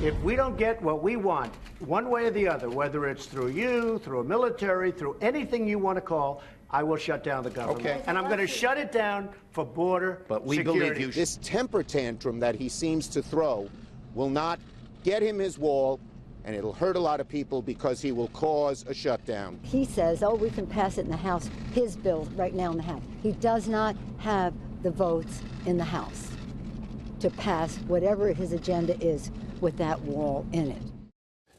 If we don't get what we want, one way or the other, whether it's through you, through a military, through anything you want to call, I will shut down the government. Okay. And I'm going to shut it down for border But we security. believe you. This temper tantrum that he seems to throw will not get him his wall, and it'll hurt a lot of people because he will cause a shutdown. He says, oh, we can pass it in the House, his bill right now in the House. He does not have the votes in the House to pass whatever his agenda is with that wall in it.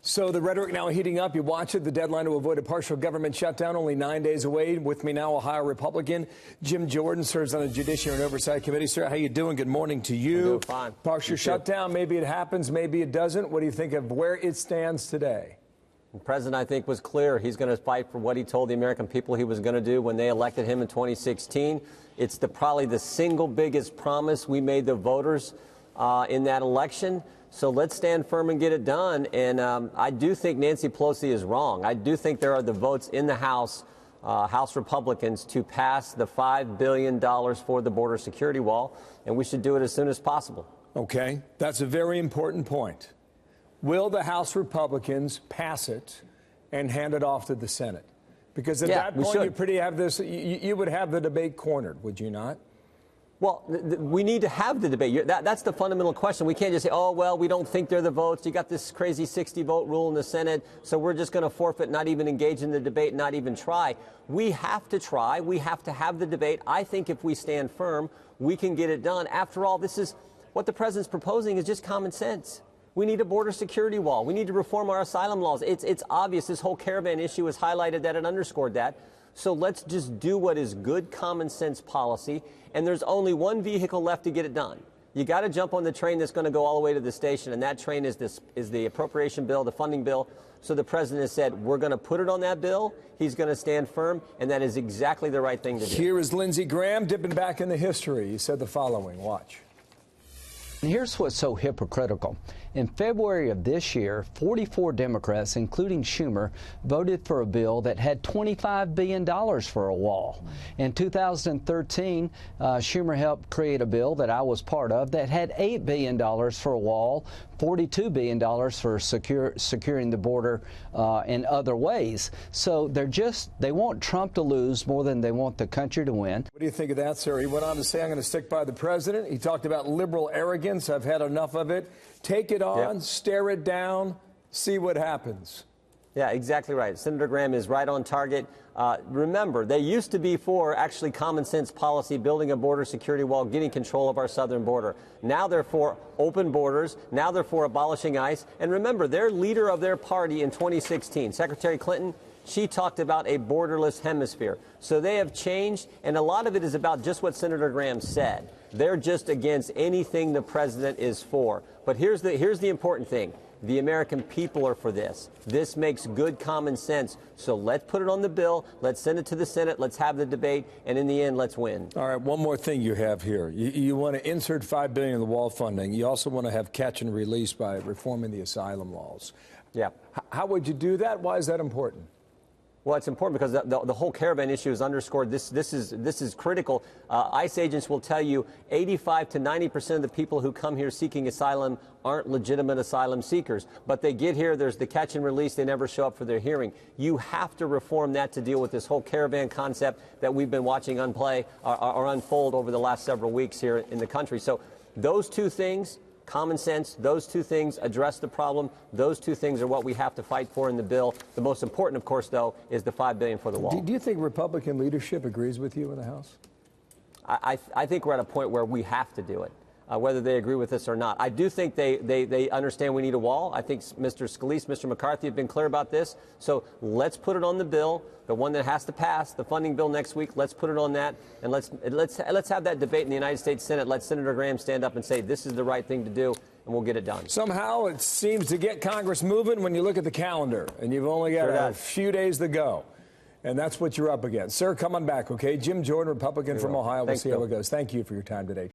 So the rhetoric now heating up. You watch it. The deadline to avoid a partial government shutdown only 9 days away. With me now, Ohio Republican Jim Jordan serves on the Judiciary and Oversight Committee. Sir, how you doing? Good morning to you. I'm doing fine. Partial shutdown. Maybe it happens. Maybe it doesn't. What do you think of where it stands today? The president, I think, was clear. He's going to fight for what he told the American people he was going to do when they elected him in 2016. It's probably the single biggest promise we made the voters in that election. So let's stand firm and get it done. And I do think Nancy Pelosi is wrong. I do think there are the votes in the House, House Republicans, to pass the $5 billion for the border security wall, and we should do it as soon as possible. Okay, that's a very important point. Will the House Republicans pass it and hand it off to the Senate? Because at that point, you would have the debate cornered, would you not? Well, we need to have the debate. That's the fundamental question. We can't just say, oh, well, we don't think they're the votes. You got this crazy 60-vote rule in the Senate, so we're just going to forfeit, not even engage in the debate, not even try. We have to try. We have to have the debate. I think if we stand firm, we can get it done. After all, this is what the president's proposing is just common sense. We need a border security wall. We need to reform our asylum laws. It's obvious. This whole caravan issue has highlighted that and underscored that. So let's just do what is good common sense policy. And there's only one vehicle left to get it done. You got to jump on the train that's going to go all the way to the station. And that train is the appropriation bill, the funding bill. So the president has said, we're going to put it on that bill. He's going to stand firm. And that is exactly the right thing to do. Here is Lindsey Graham dipping back in the history. He said the following. Watch. And here's what's so hypocritical. In February of this year, 44 Democrats, including Schumer, voted for a bill that had $25 billion for a wall. In 2013, Schumer helped create a bill that I was part of that had $8 billion for a wall, $42 billion for securing the border in other ways. So they want Trump to lose more than they want the country to win. What do you think of that, sir? He went on to say, I'm going to stick by the president. He talked about liberal arrogance. I've had enough of it. Take it on, stare it down, see what happens. Yeah, exactly right. Senator Graham is right on target. Remember, they used to be for actually common sense policy, building a border security wall, getting control of our southern border. Now they're for open borders. Now they're for abolishing ICE. And remember, their leader of their party in 2016, Secretary Clinton, she talked about a borderless hemisphere. So they have changed, and a lot of it is about just what Senator Graham said. They're just against anything the president is for. But here's the important thing. The American people are for this. This makes good common sense. So let's put it on the bill. Let's send it to the Senate. Let's have the debate. And in the end, let's win. All right, one more thing you have here. You want to insert $5 billion in the wall funding. You also want to have catch and release by reforming the asylum laws. Yeah. How would you do that? Why is that important? Well, it's important because the whole caravan issue is underscored. This is critical. ICE agents will tell you 85 to 90% of the people who come here seeking asylum aren't legitimate asylum seekers. But they get here, there's the catch and release, they never show up for their hearing. You have to reform that to deal with this whole caravan concept that we've been watching unfold over the last several weeks here in the country. So those two things, common sense, those two things address the problem. Those two things are what we have to fight for in the bill. The most important, of course, though, is the $5 billion for the wall. Do you think Republican leadership agrees with you in the House? I think we're at a point where we have to do it, whether they agree with us or not. I do think they understand we need a wall. I think Mr. Scalise, Mr. McCarthy have been clear about this. So let's put it on the bill, the one that has to pass, the funding bill next week. Let's put it on that, and let's have that debate in the United States Senate. Let Senator Graham stand up and say this is the right thing to do, and we'll get it done. Somehow it seems to get Congress moving when you look at the calendar, and you've only got a few days to go. And that's what you're up against. Sir, come on back, okay? Jim Jordan, Republican from Ohio. We'll see how it goes. Thank you for your time today.